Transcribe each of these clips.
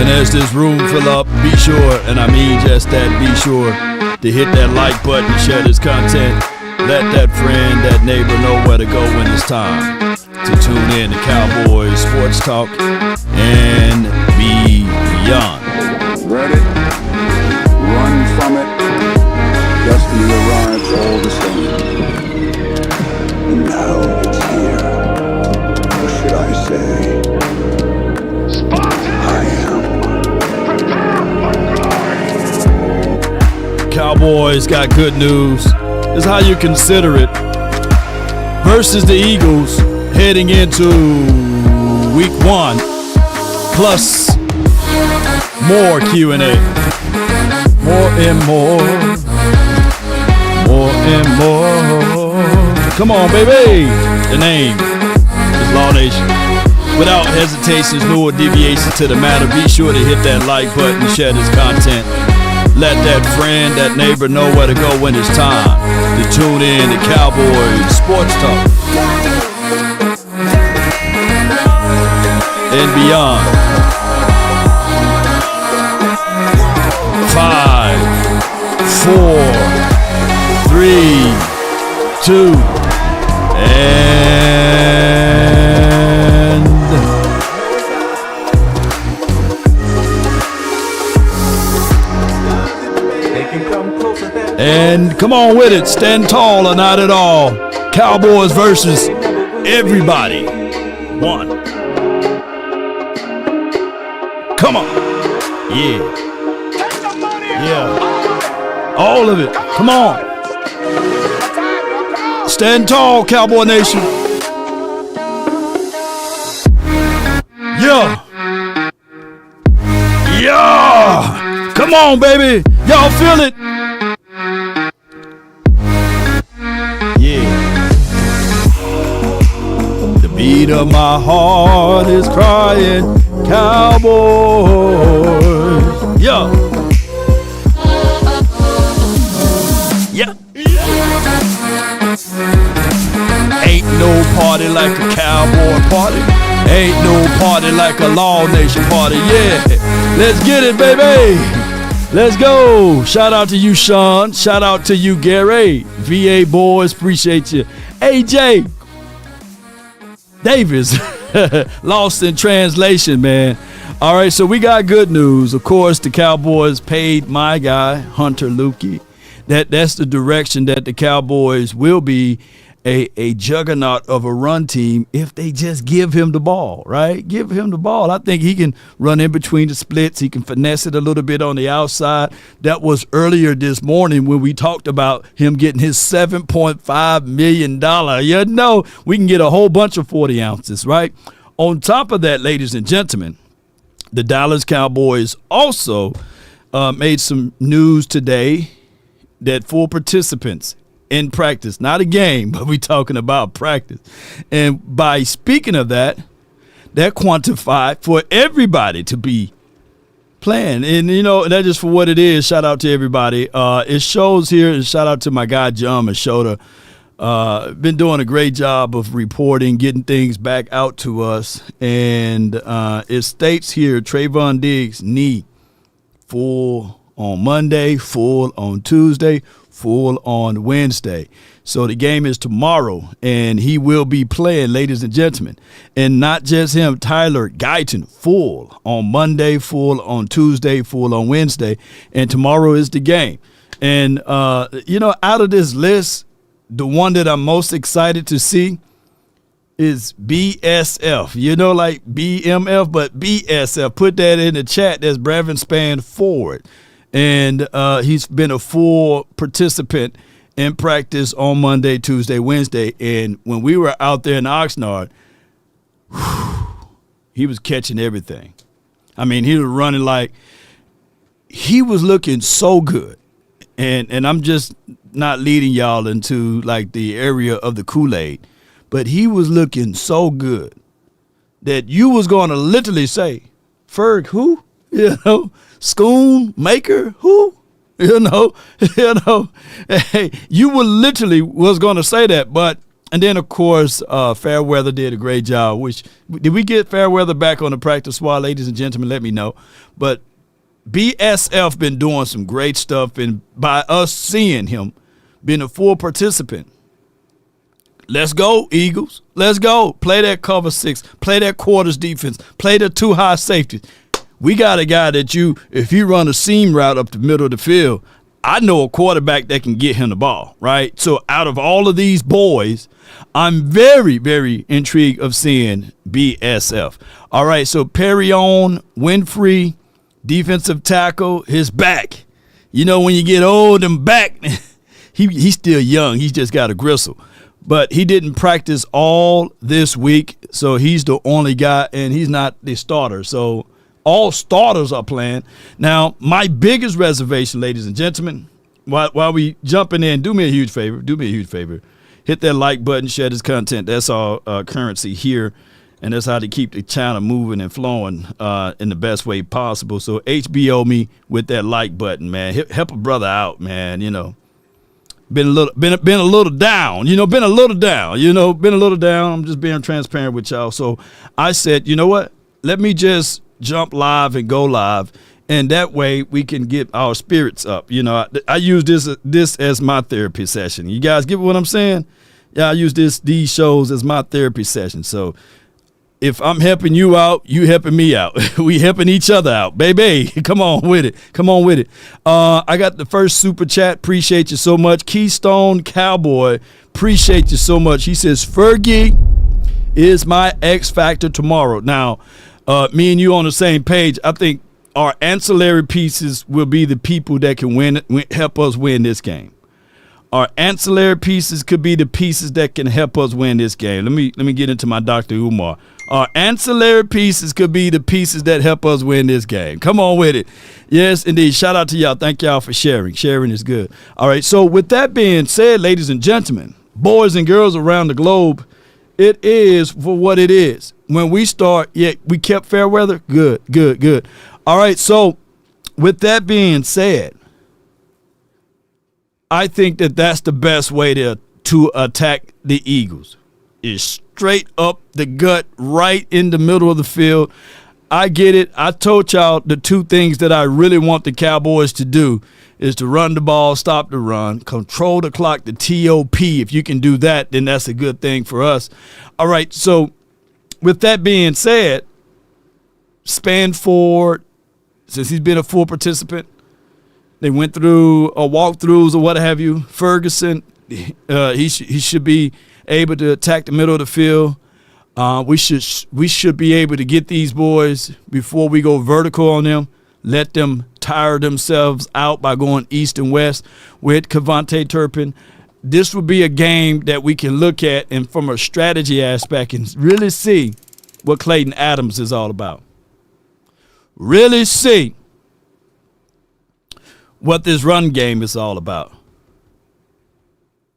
And as this room fill up, be sure, and I mean just that, be sure to hit that like button, share this content. Let that friend, that neighbor know where to go when it's time to tune in to Cowboys Sports Talk and beyond. Ready? Run from it. Destiny arrives all the same. And now it's here. Or should I say, I am. Cowboys got good news. This is how you consider it. Versus the Eagles heading into week 1. Plus more Q&A. More and more. More and more. Come on, baby. The name is Law Nation. Without hesitations nor deviations to the matter, be sure to hit that like button and share this content. Let that friend, that neighbor know where to go when it's time to tune in to Cowboys Sports Talk and beyond. 5, 4, 3, 2, and come on with it. Stand tall or not at all. Cowboys versus everybody. 1. Come on. Yeah. Yeah. All of it. Come on. Stand tall, Cowboy Nation. Yeah. Yeah. Come on, baby. Y'all feel it? The beat of my heart is crying, Cowboys. Yeah. Yeah. Ain't no party like a Cowboy party. Ain't no party like a Law Nation party. Yeah. Let's get it, baby. Let's go. Shout out to you, Sean. Shout out to you, Gary. VA boys, appreciate you. AJ Davis, lost in translation, man. All right, so we got good news. Of course, the Cowboys paid my guy, Hunter Lukey. That's the direction that the Cowboys will be a juggernaut of a run team if they just give him the ball, right? Give him the ball. I think he can run in between the splits. He can finesse it a little bit on the outside. That was earlier this morning when we talked about him getting his $7.5 million. You know, we can get a whole bunch of 40 ounces, right? On top of that, ladies and gentlemen, the Dallas Cowboys also made some news today that full participants in practice, not a game, but we talking about practice. And by speaking of that, they're quantified for everybody to be playing. And, you know, that just for what it is. Shout out to everybody. It shows here, and shout out to my guy, John Machota. Been doing a great job of reporting, getting things back out to us. And it states here, Trayvon Diggs knee full on Monday, full on Tuesday, full on Wednesday. So the game is tomorrow, and he will be playing, ladies and gentlemen. And not just him, Tyler Guyton, full on Monday, full on Tuesday, full on Wednesday, and tomorrow is the game. And, you know, out of this list, the one that I'm most excited to see is BSF. You know, like BMF, but BSF. Put that in the chat. That's Brevin Span Forward. And he's been a full participant in practice on Monday, Tuesday, Wednesday. And when we were out there in Oxnard, he was catching everything. I mean, he was running like he was looking so good. And I'm just not leading y'all into like the area of the Kool-Aid, but he was looking so good that you was going to literally say, Ferg, who? You know, Schoon Maker, who? You know, hey, you were literally was going to say that, but And then, of course, Fairweather did a great job. Did we get Fairweather back on the practice squad, ladies and gentlemen? Let me know. But BSF been doing some great stuff, and by us seeing him being a full participant, let's go, Eagles. Let's go. Play that cover 6. Play that quarters defense. Play the 2 high safeties. We got a guy that if you run a seam route up the middle of the field, I know a quarterback that can get him the ball, right? So out of all of these boys, I'm very, very intrigued of seeing BSF. All right, so Perrion Winfrey, defensive tackle, his back. You know, when you get old and back, he's still young. He's just got a gristle. But he didn't practice all this week, so he's the only guy, and he's not the starter. So all starters are playing. Now, my biggest reservation, ladies and gentlemen, while we jumping in, do me a huge favor. Hit that like button, share this content. That's our currency here, and that's how to keep the channel moving and flowing in the best way possible. So HBO me with that like button, man. Help a brother out, man. You know, been a little down. I'm just being transparent with y'all. So I said, you know what? Let me just jump live and go live, and that way we can get our spirits up. You know, I use this as my therapy session. You guys get what I'm saying? Yeah, I use these shows as my therapy session. So if I'm helping you out, you helping me out. We helping each other out, baby. Come on with it. I got the first super chat. Appreciate you so much. Keystone Cowboy, appreciate you so much. He says, Fergie is my X factor tomorrow. Now, me and you on the same page. I think our ancillary pieces will be the people that can help us win this game. Our ancillary pieces could be the pieces that can help us win this game. Let me get into my Dr. Umar. Our ancillary pieces could be the pieces that help us win this game. Come on with it. Yes, indeed. Shout out to y'all. Thank y'all for sharing. Sharing is good. All right. So with that being said, ladies and gentlemen, boys and girls around the globe, it is for what it is. When we start, we kept fair weather. Good. All right. So with that being said, I think that's the best way to attack the Eagles, is straight up the gut, right in the middle of the field. I get it. I told y'all the 2 things that I really want the Cowboys to do is to run the ball, stop the run, control the clock, the TOP. If you can do that, then that's a good thing for us. All right, so with that being said, Spanford, since he's been a full participant, they went through walkthroughs or what have you. Ferguson, he should be able to attack the middle of the field. We should be able to get these boys before we go vertical on them. Let them tire themselves out by going east and west with Cavante Turpin. This would be a game that we can look at and from a strategy aspect and really see what Clayton Adams is all about. Really see what this run game is all about.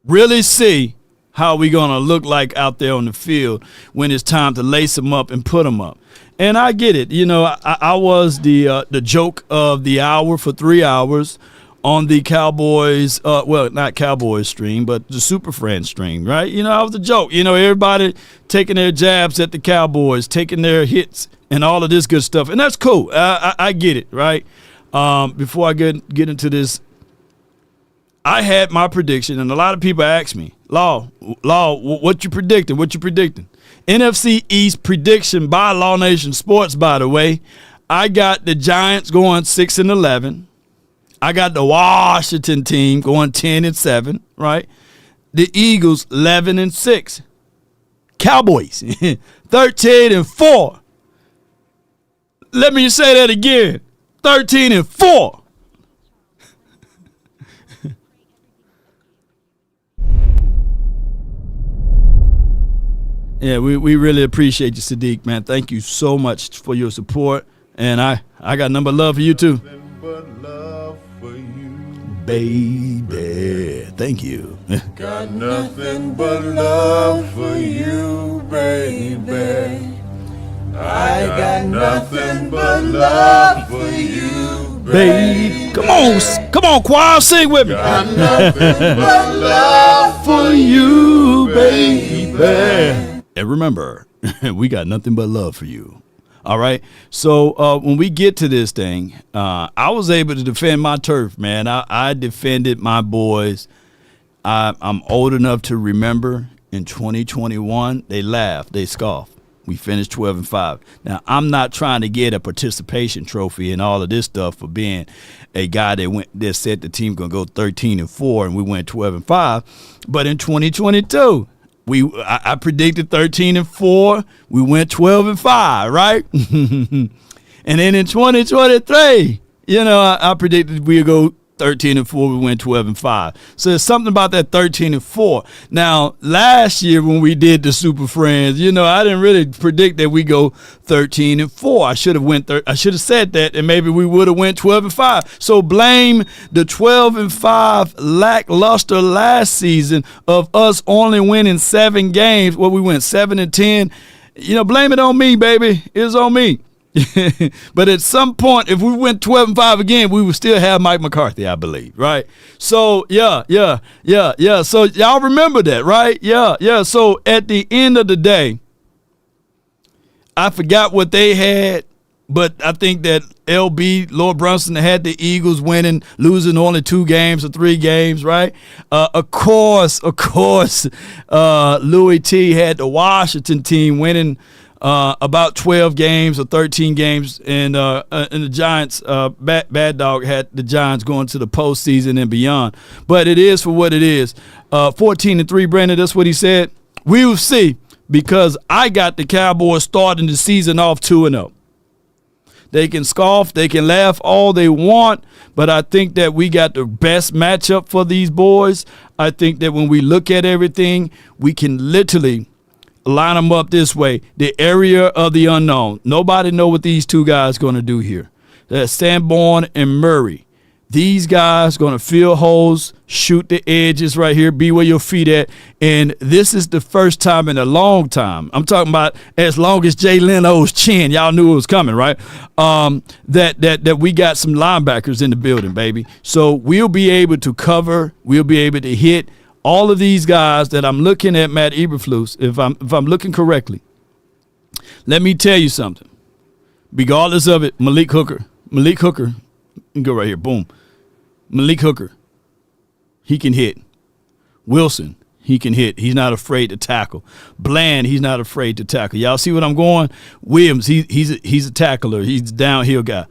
Really see how we going to look like out there on the field when it's time to lace them up and put them up. And I get it. You know, I was the joke of the hour for 3 hours on the Cowboys, not Cowboys stream, but the Super Friends stream, right? You know, I was a joke. You know, everybody taking their jabs at the Cowboys, taking their hits and all of this good stuff. And that's cool. I get it, right? Before I get into this, I had my prediction, and a lot of people ask me, Law, what you predicting? NFC East prediction by Law Nation Sports, by the way. I got the Giants going 6-11. I got the Washington team going 10-7, right? The Eagles 11-6. Cowboys 13-4. Let me say that again. 13-4. Yeah, we really appreciate you, Sadiq, man. Thank you so much for your support. And I got nothing but love for you, too. Nothing but love for you, baby. Thank you. got nothing but love for you, baby. I got nothing but love for you, baby. Come on, choir, sing with me. Got nothing but love For you, baby. And remember, we got nothing but love for you. All right. So when we get to this thing, I was able to defend my turf, man. I defended my boys. I'm old enough to remember in 2021, they laughed, they scoffed. We finished 12-5. Now, I'm not trying to get a participation trophy and all of this stuff for being a guy that said the team going to go 13-4 and we went 12-5. But in 2022, I predicted 13-4. We went 12-5, right? And then in 2023, I predicted we'd go 13-4, we went 12-5. So there's something about that 13-4. Now, last year when we did the Super Friends, I didn't really predict that we go 13-4. I should have said that, and maybe we would have went 12-5. So blame the 12-5 lackluster last season of us only winning 7 games. Well, we went 7-10. Blame it on me, baby. It's on me. But at some point, if we went 12-5 again, we would still have Mike McCarthy, I believe, right? So, yeah. So y'all remember that, right? Yeah. So at the end of the day, I forgot what they had, but I think that Lord Brunson had the Eagles losing only 2 games or 3 games, right? Of course, Louis T had the Washington team winning about 12 games or 13 games, and the Giants, Bad Dog had the Giants going to the postseason and beyond. But it is for what it is. 14-3, Brandon, that's what he said. We will see, because I got the Cowboys starting the season off 2-0. They can scoff, they can laugh all they want, but I think that we got the best matchup for these boys. I think that when we look at everything, we can literally line them up this way: the area of the unknown. Nobody know what these 2 guys going to do here. That's Sanborn and Murray. These guys going to fill holes, shoot the edges right here, be where your feet at. And this is the first time in a long time, I'm talking about as long as Jay Leno's chin, y'all knew it was coming, right? That we got some linebackers in the building, baby. So we'll be able to cover, we'll be able to hit all of these guys that I'm looking at, Matt Eberflus, if I'm looking correctly. Let me tell you something. Regardless of it, Malik Hooker, you can go right here, boom. Malik Hooker, he can hit. Wilson, he can hit. He's not afraid to tackle. Bland, he's not afraid to tackle. Y'all see what I'm going? Williams, he's a tackler. He's a downhill guy.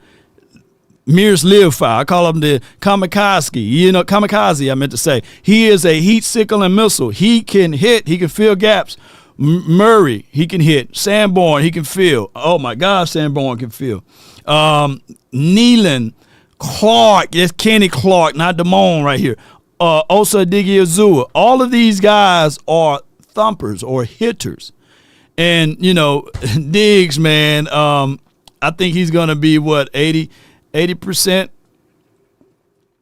Mears Live Fire, I call him the kamikaze, I meant to say. He is a heat sickle and missile. He can hit. He can fill gaps. Murray, he can hit. Sanborn, he can fill. Oh, my gosh, Sanborn can fill. Nealon, Clark, that's Kenny Clark, not Damone right here. Osa Diggy-Azua. All of these guys are thumpers or hitters. And, Diggs, man, I think he's going to be, 80%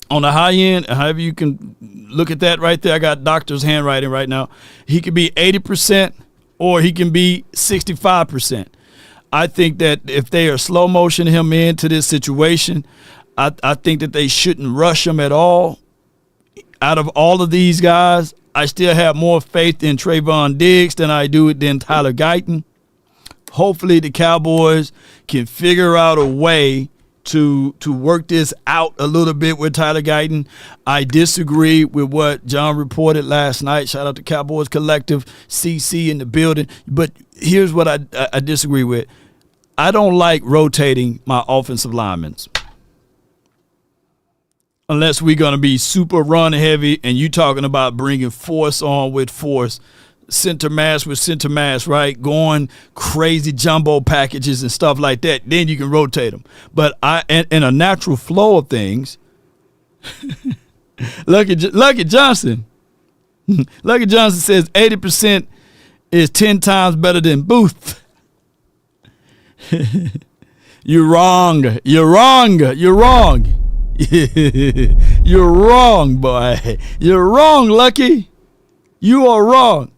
on the high end, however you can look at that right there. I got doctor's handwriting right now. He could be 80% or he can be 65%. I think that if they are slow motion him into this situation, I think that they shouldn't rush him at all. Out of all of these guys, I still have more faith in Trayvon Diggs than I do in Tyler Guyton. Hopefully the Cowboys can figure out a way to work this out a little bit with Tyler Guyton. I disagree with what John reported last night. Shout out to Cowboys Collective, CC in the building. But here's what I disagree with. I don't like rotating my offensive linemen unless we're going to be super run heavy and you talking about bringing force on with force, center mass with center mass, right? Going crazy jumbo packages and stuff like that. Then you can rotate them. But in a natural flow of things, Lucky Johnson. Lucky Johnson says 80% is 10 times better than Booth. You're wrong. You're wrong. You're wrong. You're wrong, boy. You're wrong, Lucky. You are wrong.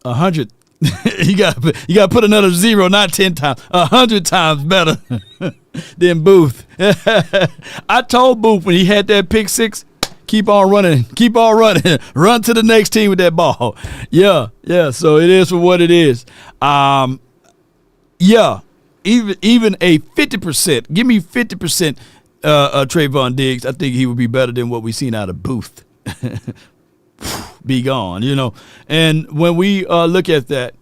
100 you got to put another 0, not 10 times, 100 times better than Booth. I told Booth when he had that pick six, keep on running, run to the next team with that ball. Yeah. So it is for what it is. Even a 50%, give me 50% Trayvon Diggs. I think he would be better than what we've seen out of Booth. Be gone, And when we look at that,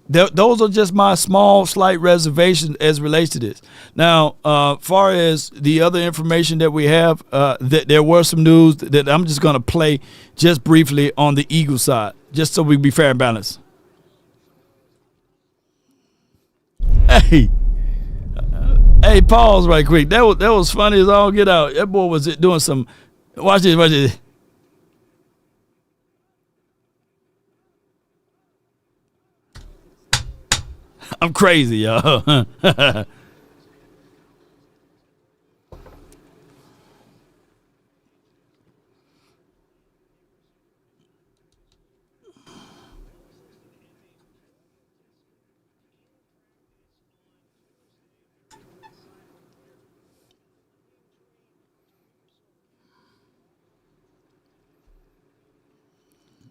those are just my small, slight reservations as relates to this. Now, far as the other information that we have, there were some news that I'm just going to play just briefly on the Eagles side, just so we can be fair and balanced. Hey, pause right quick. That was funny as all get out. That boy was doing some. Watch this. I'm crazy, y'all.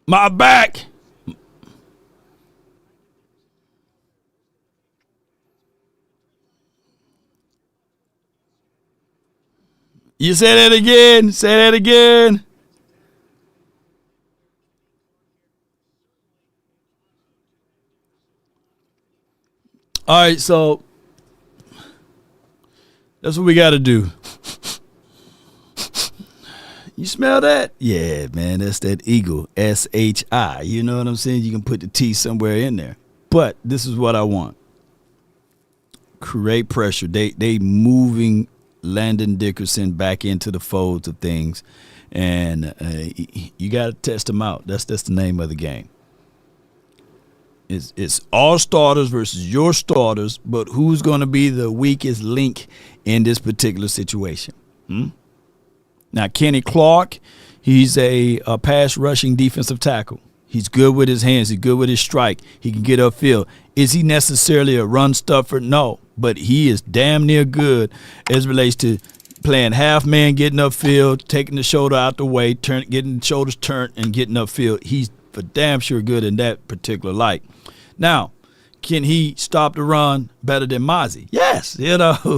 My back. You say that again. Say that again. All right, so that's what we got to do. You smell that? Yeah, man, that's that eagle, S-H-I. You know what I'm saying? You can put the T somewhere in there. But this is what I want. Create pressure. They moving Landon Dickerson back into the folds of things, and you got to test him out. That's the name of the game. It's all starters versus your starters, but who's going to be the weakest link in this particular situation? Now, Kenny Clark, he's a pass rushing defensive tackle. He's good with his hands. He's good with his strike. He can get upfield. Is he necessarily a run stuffer? No, but he is damn near good as it relates to playing half man, getting upfield, taking the shoulder out the way, getting shoulders turned, and getting upfield. He's for damn sure good in that particular light. Now, can he stop the run better than Mozzie? Yes,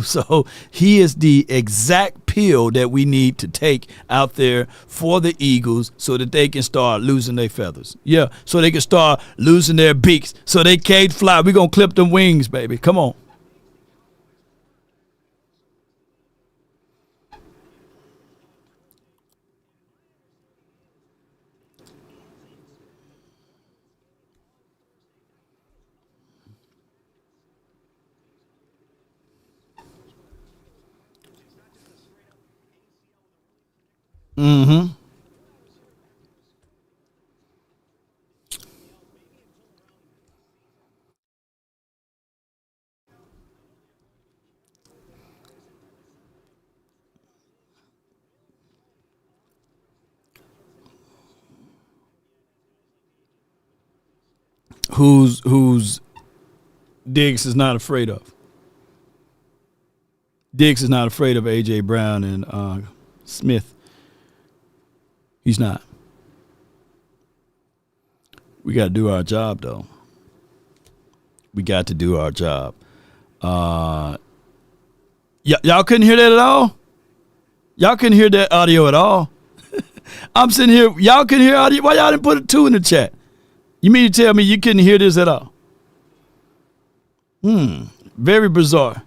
so he is the exact pill that we need to take out there for the Eagles so that they can start losing their feathers. Yeah, so they can start losing their beaks so they can't fly. We're going to clip them wings, baby. Come on. Mm-hmm. Who's Diggs is not afraid of. Diggs is not afraid of A.J. Brown and Smith. He's not. We got to do our job, though. We got to do our job. Y'all couldn't hear that at all? Y'all couldn't hear that audio at all? I'm sitting here. Y'all couldn't hear audio? Why y'all didn't put a 2 in the chat? You mean to tell me you couldn't hear this at all? Very bizarre.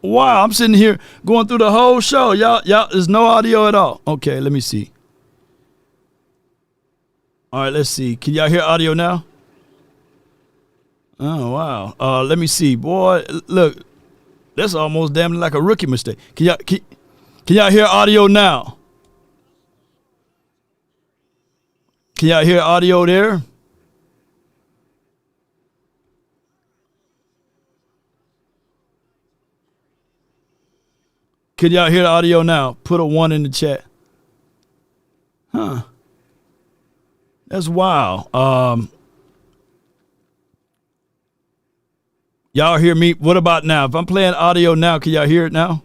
Wow, I'm sitting here going through the whole show. Y'all, there's no audio at all. Okay, let me see. All right, let's see. Can y'all hear audio now? Oh, wow. Let me see. Boy, look, that's almost damn like a rookie mistake. Can y'all hear audio now? Can y'all hear audio there? Can y'all hear the audio now? Put a 1 in the chat. That's wild. Y'all hear me? What about now? If I'm playing audio now, can y'all hear it now?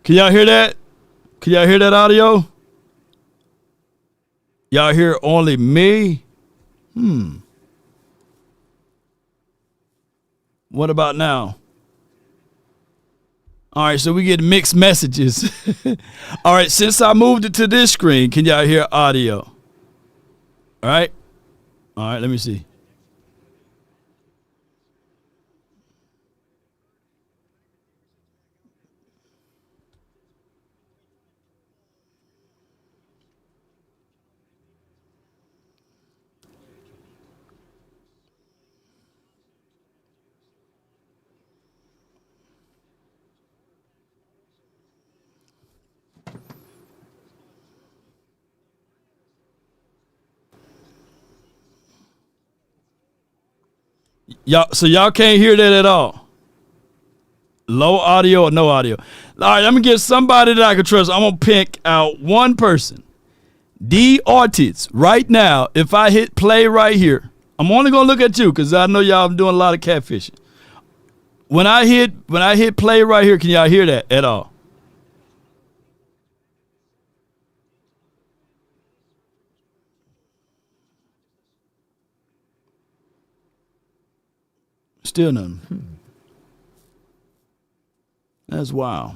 Can y'all hear that? Can y'all hear that audio? Y'all hear only me? What about now? All right, so we get mixed messages. All right, since I moved it to this screen, can y'all hear audio? All right, let me see. So y'all can't hear that at all? Low audio or no audio? All right, I'm going to get somebody that I can trust. I'm going to pick out one person. D. Ortiz, right now, if I hit play right here, I'm only going to look at you because I know y'all doing a lot of catfishing. When I hit play right here, can y'all hear that at all? Still none. That's wild.